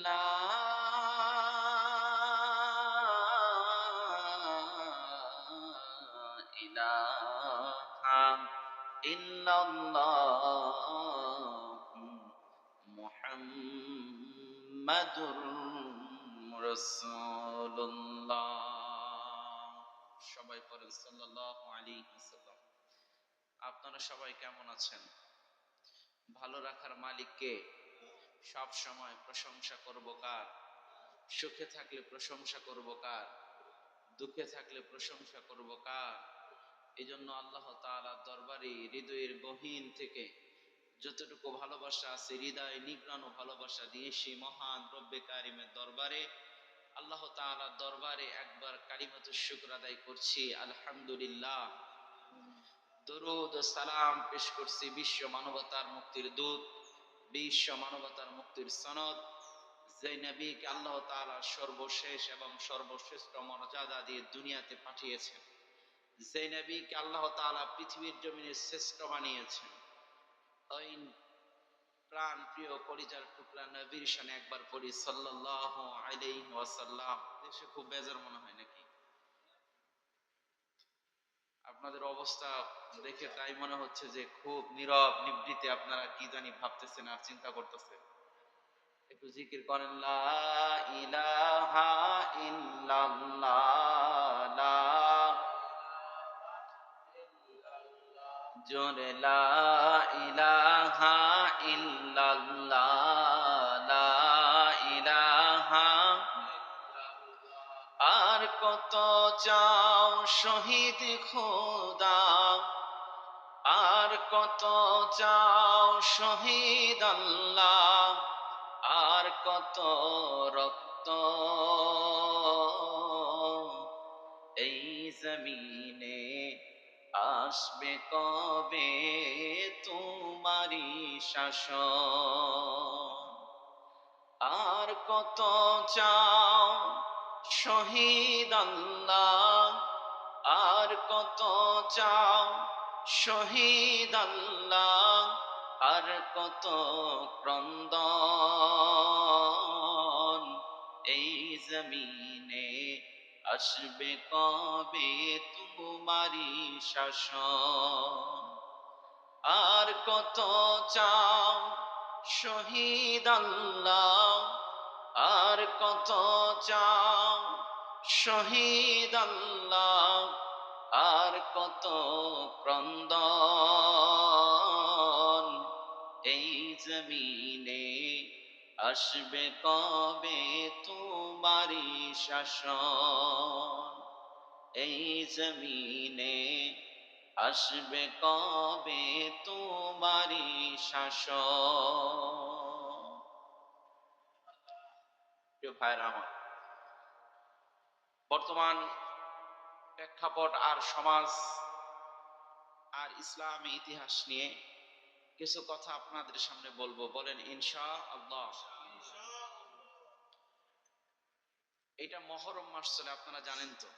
লা ইলাহা ইল্লাল্লাহু মুহাম্মাদুর রাসূলুল্লাহ। সবাই পড়েন সাল্লাল্লাহু আলাইহি ওয়াসাল্লাম। আপনারা সবাই কেমন আছেন? ভালো রাখার মালিককে সব সময় প্রশংসা করব কার? সুখে থাকলে প্রশংসা করব কার? দুঃখে থাকলে প্রশংসা করব কার? এজন্য আল্লাহ তাআলার দরবারে হৃদয়ের গহীন থেকে যতটুকু ভালোবাসা আছে, হৃদয় নিগ্রানো ভালোবাসা দিয়ে সেই মহান রব্বে কারিমের দরবারে, আল্লাহ তাআলার দরবারে একবার কালিমাতুশ শুকর আদায় করছি, আলহামদুলিল্লাহ। দরুদ ও সালাম পেশ করছি বিশ্ব মানবতার মুক্তির দূত, বিশ্ব মানবতার মুক্তির সনদ, যে নবীকে আল্লাহ তাআলা সর্বশেষ এবং সর্বশ্রেষ্ঠ মর্যাদা দিয়ে দুনিয়াতে পাঠিয়েছেন, যে নবীকে আল্লাহ তাআলা পৃথিবীর জমিনে শ্রেষ্ঠ বানিয়েছেন, ওই প্রাণ প্রিয় কলিজার টুকরা নবীর শানে একবার পড়ি সাল্লাল্লাহু আলাইহি ওয়াসাল্লাম। দেশে খুব বেজার মনে হয় নাকি? আপনাদের অবস্থা দেখে তাই মনে হচ্ছে যে খুব নীরব নিবৃতে আপনারা কি জানি ভাবতেছেন আর চিন্তা করতেছেন। একটু জিকির করেন, লা ইলাহা ইল্লাল্লাহ, লা জোরে লা ইলাহা ইল্লাল্লাহ, লা ইলাহা। আর কত চাও শহীদ খোদা, আর কত চাও শহীদ আল্লাহ, আর কত রক্ত এই জমিনে আসবে কবে তোমারি শাসন। আর কত চাও শহীদ আল্লাহ, আর কত চাও শহীদ আল্লাহ, আর কত ক্রন্দন এই জমিনে আসবে কবে তোমারি শাসন। আর কত চাও শহীদ আল্লাহ, আর কত চাও শহীদ আল্লাহ, আর কত ক্রন্দন এই জমিনে আসবে কবে তোমারি শাসন। এই জমিনে আসবে কবে তোমারি শাসন। প্রিয় ভাইরা আমার, বর্তমান প্রেক্ষাপট আর সমাজ আর ইসলামী ইতিহাস নিয়ে কিছু কথা আপনাদের সামনে বলবো, বলেন ইনশাআল্লাহ। এটা মহরম মাস চলে, আপনারা জানেন তো।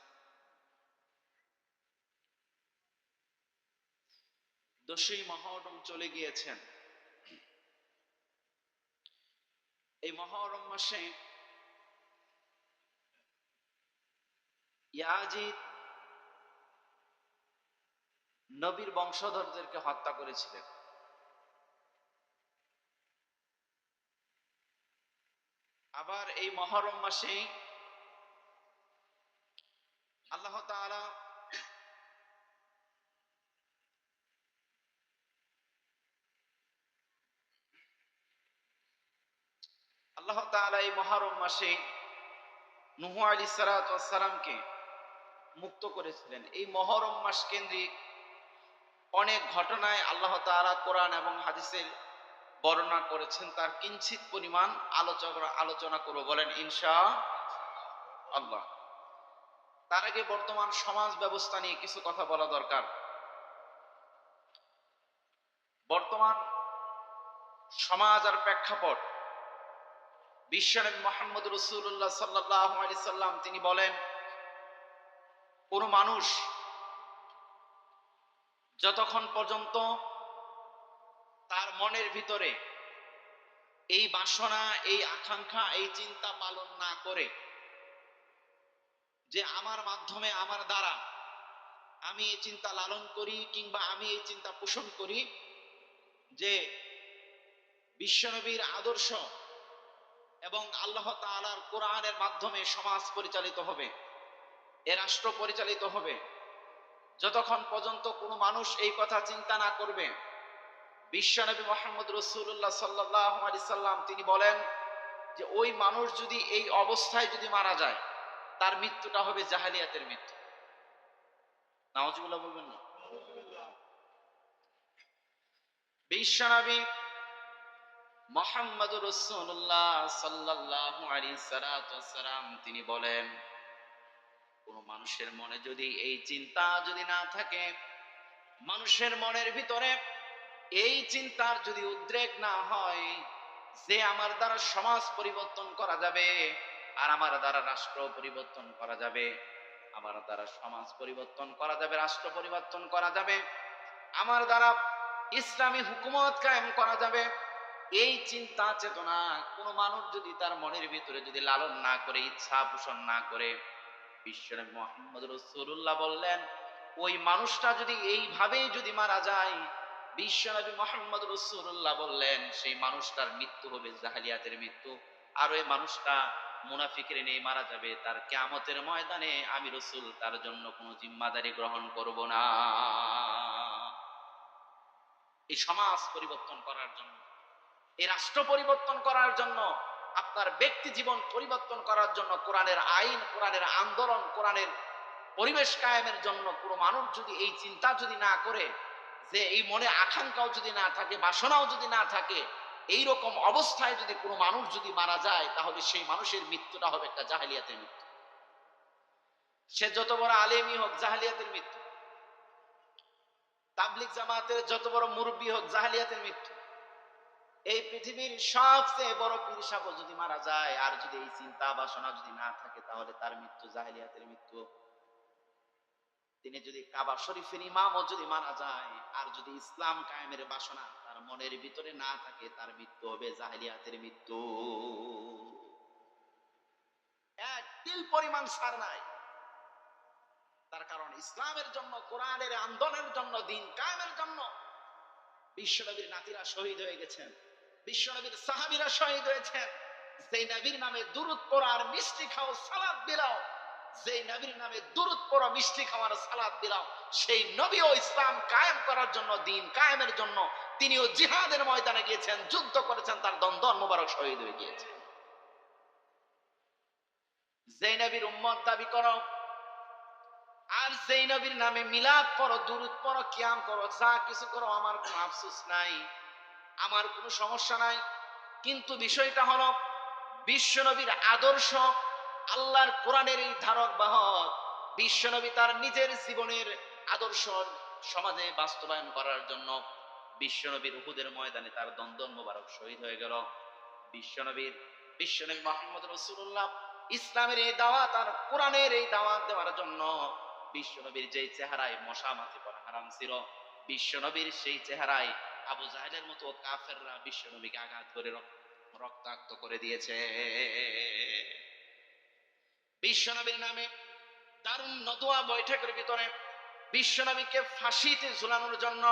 10ই মহরম চলে গিয়েছেন। এই মহরম মাসে ইয়াজিদ নবীর বংশধরদেরকে হত্যা করেছিলেন। আবার এই মহরম মাসে আল্লাহ তাআলা এই মহরম মাসে নূহ আলাইহিস সালাতু ওয়াস সালামকে মুক্ত করেছিলেন। এই মহরম মাস কেন্দ্রিক অনেক ঘটনায় আল্লাহ তাআলা কোরআন এবং হাদিসের বর্ণনা করেছেন, তার কিঞ্চিত পরিমাণ আলোচনা করব, বলেন ইনশাআল্লাহ। তার আগে বর্তমান সমাজ ব্যবস্থা নিয়ে কিছু কথা বলা দরকার। বর্তমান সমাজ আর প্রেক্ষাপট, বিশ্বনবী মুহাম্মদ রাসূলুল্লাহ সাল্লাল্লাহু আলাইহি সাল্লাম তিনি বলেন, কোন মানুষ যতক্ষণ পর্যন্ত তার মনের ভিতরে এই বাসনা, এই আকাঙ্ক্ষা, এই চিন্তা পালন না করে যে আমার মাধ্যমে, আমার দ্বারা আমি এই চিন্তা লালন করি কিংবা আমি এই চিন্তা পোষণ করি যে বিশ্বনবীর আদর্শ এবং আল্লাহ তাআলার কোরআনের মাধ্যমে সমাজ পরিচালিত হবে, এ রাষ্ট্র পরিচালিত হবে। যতক্ষণ পর্যন্ত কোনো মানুষ এই কথা চিন্তা না করবে, বিশ্বনবী মুহাম্মদ রাসূলুল্লাহ সাল্লাল্লাহু আলাইহি সাল্লাম তিনি বলেন যে ওই মানুষ যদি এই অবস্থায় যদি মারা যায়, তার মৃত্যুটা হবে জাহেলিয়াতের মৃত্যু। নাউজুবিল্লাহ বলবেন না? বিশ্বনবী মুহাম্মদ রাসূলুল্লাহ সাল্লাল্লাহু আলাইহি সাল্লাম তিনি বলেন, কোন মানুষের মনে যদি এই চিন্তা যদি না থাকে, মানুষের মনের ভিতরে এই চিন্তার যদি উদ্রেক না হয় যে আমার দ্বারা সমাজ পরিবর্তন করা যাবে আর আমার দ্বারা রাষ্ট্র পরিবর্তন করা যাবে, আমার দ্বারা সমাজ পরিবর্তন করা যাবে, রাষ্ট্র পরিবর্তন করা যাবে, আমার দ্বারা ইসলামী হুকুমত কায়েম করা যাবে, এই চিন্তা চেতনা কোন মানুষ যদি তার মনের ভিতরে যদি লালন না করে, ইচ্ছা পোষণ না করে, বিশ্বনবী মুহাম্মদ রাসূলুল্লাহ বললেন ওই মানুষটা যদি এইভাবেই যদি মারা যায়, বিশ্বনবী মুহাম্মদ রাসূলুল্লাহ বললেন সেই মানুষটার মৃত্যু হবে জাহেলিয়াতের মৃত্যু। আর ওই মানুষটা মুনাফিকের নিয়ে মারা যাবে, তার কিয়ামতের ময়দানে আমি রাসূল তার জন্য কোনো জিম্মাদারি গ্রহণ করব না। এই সমাজ পরিবর্তন করার জন্য, এই রাষ্ট্র পরিবর্তন করার জন্য, আপনার ব্যক্তি জীবন পরিবর্তন করার জন্য কোরআনের আইন, কোরআনের আন্দোলন, কোরআনের পরিবেশ কায়েমের জন্য কোনো মানুষ যদি এই চিন্তা যদি না করে, যে এই মনে আকাঙ্ক্ষাও যদি না থাকে, বাসনাও যদি না থাকে, এই রকম অবস্থায় যদি কোনো মানুষ যদি মারা যায়, তাহলে সেই মানুষের মৃত্যুটা হবে একটা জাহেলিয়াতের মৃত্যু। সে যত বড় আলেমই হোক, জাহেলিয়াতের মৃত্যু। তাবলিগ জামাতের যত বড় মুরব্বী হোক, জাহেলিয়াতের মৃত্যু। এই পৃথিবীর সবচেয়ে বড় পীর সাহেব যদি মারা যায় আর যদি এই চিন্তা বাসনা যদি না থাকে, তাহলে তার মৃত্যু জাহেলিয়াতের মৃত্যু। তিনি যদি কাবা শরীফের ইমামও যদি মারা যায় আর যদি ইসলাম কায়েমের বাসনা তার মনের ভিতরে না থাকে, তার মৃত্যু হবে জাহেলিয়াতের মৃত্যু। এক তিল পরিমাণ ছাড় নাই। তার কারণ ইসলামের জন্য, কোরআনের আন্দোলনের জন্য, দ্বীন কায়েমের জন্য বিশ্বনবীর নাতিরা শহীদ হয়ে গেছেন, বিশ্বনবীর সাহাবীরা শহীদ হয়েছেন। যেই নবীর নামে দুরূদ পড়ো আর মিষ্টি খাও, সালাত বিলাও, যেই নবীর নামে দুরূদ পড়ো, মিষ্টি খাও আর সালাত বিলাও, সেই নবীও ইসলাম কায়েম করার জন্য, দ্বীন কায়েমের জন্য তিনিও জিহাদের ময়দানে গিয়েছেন, যুদ্ধ করেছেন, তার দন্দন মোবারক শহীদ হয়ে গিয়েছে। যেই নবীর উম্মত দাবি করো আর যেই নবীর নামে মিলাদ পড়ো, দুরূদ পড়ো, কিয়াম করো, যা কিছু করো, আমার কোনো আফসোস নাই, আমার কোনো সমস্যা নাই। কিন্তু বিষয়টা হলো বিশ্বনবীর আদর্শ, আল্লাহর কোরআনের এই ধারক বাহক বিশ্বনবী তার নিজের জীবনের আদর্শ সমাজে বাস্তবায়ন করার জন্য বিশ্বনবীর উহুদের ময়দানে তার দন্দন মোবারক শহীদ হয়ে গেল। বিশ্বনবী মুহাম্মদ রাসূলুল্লাহ ইসলামের এই দাওয়াত আর কোরআনের এই দাওয়াত দেওয়ার জন্য বিশ্বনবীর যেই চেহারায় মশা মাছি পড়া হারাম ছিল, বিশ্বনবীর সেই চেহারায় আবু জাহেলের মতো কাফেররা বিশ্বনবীকে আঘাত করে রক্তাক্ত করে দিয়েছে। বিশ্বনবীর নামে দারুন নদুয়া বৈঠকের ভিতরে বিশ্বনবীকে ফাঁসিতে ঝুলানোর জন্য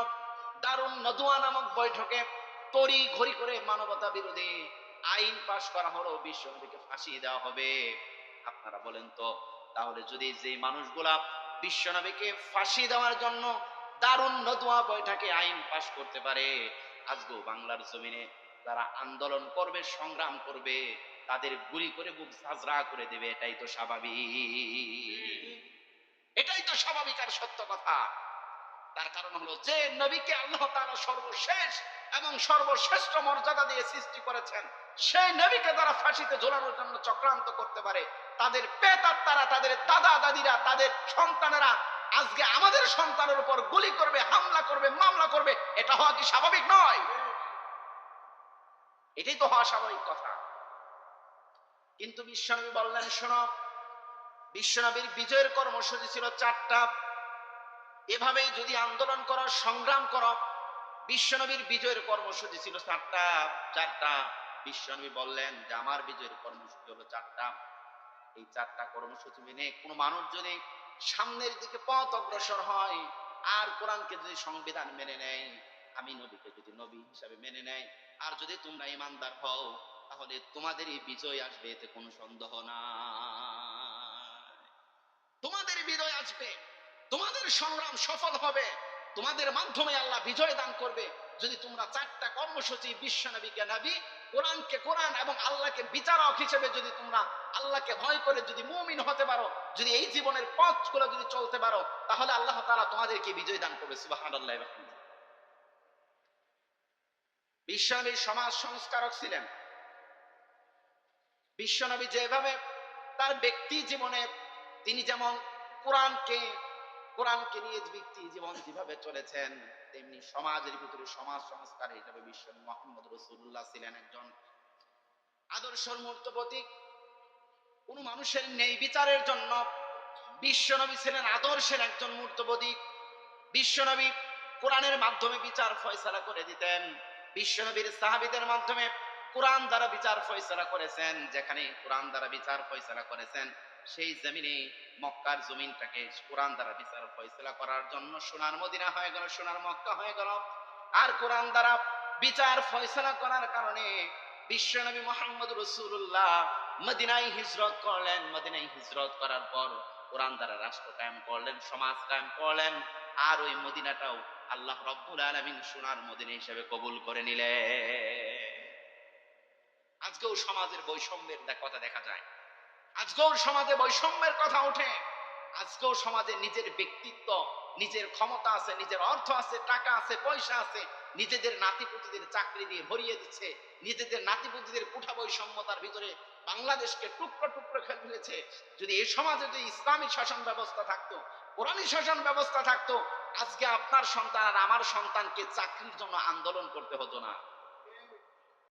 দারুন নদুয়া নামক বৈঠকে তড়ি ঘড়ি করে মানবতা বিরোধী আইন পাশ করা হলো, বিশ্বনবীকে ফাঁসি দেওয়া হবে। আপনারা বলেন তো, তাহলে যদি যে মানুষগুলা বিশ্বনবীকে ফাঁসি দেওয়ার জন্য দারুন নদুয়া বৈঠকে আইন পাশ করতে পারে, আজকেও বাংলার জমিনে যারা আন্দোলন করবে, সংগ্রাম করবে, তাদের গুলি করে বুক ঝাঁঝরা করে দেবে, এটাই তো স্বাভাবিক, এটাই তো স্বাভাবিক আর সত্য কথা। তার কারণ হলো যে নবীকে আল্লাহ তাআলা সর্বশেষ এবং সর্বশ্রেষ্ঠ মর্যাদা দিয়ে সৃষ্টি করেছেন, সেই নবীকে যারা ফাঁসিতে ঝোলানোর জন্য চক্রান্ত করতে পারে, তাদের পেতাত্তারা, তাদের দাদা দাদিরা, তাদের সন্তানেরা আজকে আমাদের সন্তানের উপর গুলি করবে, হামলা করবে, মামলা করবে, এটা হওয়া কি স্বাভাবিক নয়? এটাই তো হওয়া স্বাভাবিক কথা। কিন্তু বিশ্বনবী বললেন, শোনো, বিশ্বনবীর বিজয়ের কর্মসূচি ছিল 4টা। এভাবেই যদি আন্দোলন করো, সংগ্রাম করো, বিশ্বনবীর বিজয়ের কর্মসূচি ছিল 4টা। বিশ্বনবী বললেন যে আমার বিজয়ের কর্মসূচি হলো 4টা। এই 4টা কর্মসূচি মেনে কোনো মানুষ যদি সামনের দিকে পথ অগ্রসর হয় আর কোরআনকে যদি সংবিধান মেনে নেয়, আমি নবীকে যদি নবী হিসাবে মেনে নেয়, আর যদি তোমরা ইমানদার হও, তাহলে তোমাদেরই বিজয় আসবে, এতে কোনো সন্দেহ নাই। তোমাদের বিজয় আসবে, তোমাদের সংগ্রাম সফল হবে, তোমাদের মাধ্যমে আল্লাহ বিজয় দান করবে যদি তোমরা 4টা কর্মসূচি বিশ্বনবীকে নবী, কোরআনকে কোরআন এবং আল্লাহকে বিচারক হিসেবে যদি তোমরা আল্লাহকে ভয় করে যদি মুমিন হতে পারো, যদি এই জীবনের পথগুলো যদি চলতে পারো, তাহলে আল্লাহ তাআলা তোমাদেরকে বিজয় দান করবে। সুবহানাল্লাহ। বিশ্বনবী সমাজ সংস্কারক ছিলেন। বিশ্বনবী যেভাবে তার ব্যক্তি জীবনে তিনি যেমন কোরআনকে কোরআনকে নিয়ে ব্যক্তি জীবন যেভাবে চলেছেন, তেমনি সমাজের ভিতরে সমাজ সংস্কার হিসেবে বিশ্বনবী মুহাম্মদ রাসূলুল্লাহ ছিলেন একজন আদর্শের মূর্ত প্রতীক। কোন মানুষের নেই বিচারের জন্য বিশ্বনবী ছিলেন আদর্শের একজন মূর্ত প্রতীক। বিশ্বনবী কোরআনের মাধ্যমে বিচার ফয়সালা করে দিতেন। বিশ্বনবীর সাহাবীদের মাধ্যমে কোরআন দ্বারা বিচার ফয়সালা করেছেন। যেখানে কোরআন দ্বারা বিচার ফয়সালা করেছেন, সেই জমিনে মক্কার জমিনটাকে কোরআন দ্বারা বিচার ফয়সালা করার জন্য সোনার মদিনা হয়ে গেল, সোনার মক্কা হয়ে গেল। আর কোরআন দ্বারা বিচার ফয়সালা করার কারণে বিশ্বনবী মুহাম্মদ রাসূলুল্লাহ মদিনায় হিজরত করলেন। মদিনায় হিজরত করার পর কোরআন দ্বারা রাষ্ট্র কায়েম করলেন, সমাজ কায়েম করলেন। আর ওই মদিনাটাও আল্লাহ রাব্বুল আলামিন সোনার মদিনা হিসেবে কবুল করে নিলেন। আজকেও সমাজের বৈষম্যের কথা দেখা যায়, আজকেও সমাজে বৈষম্যের কথা ওঠে। আজকেও সমাজে নিজের ব্যক্তিত্ব, নিজের ক্ষমতা আছে, নিজের অর্থ আছে, টাকা আছে, পয়সা আছে, নিজেদের নাতিপুতিদের চাকরি দিয়ে ভরিয়ে দিচ্ছে, নিজেদের নাতিপুতিদের কোঠা বৈষম্যতার ভিতরে বাংলাদেশকে টুকরো টুকরো খেলে ফেলেছে। যদি এই সমাজে যদি ইসলামিক শাসন ব্যবস্থা থাকতো, কোরআনী শাসন ব্যবস্থা থাকতো, আজকে আপনার সন্তান আর আমার সন্তানকে চাকরির জন্য আন্দোলন করতে হতো না।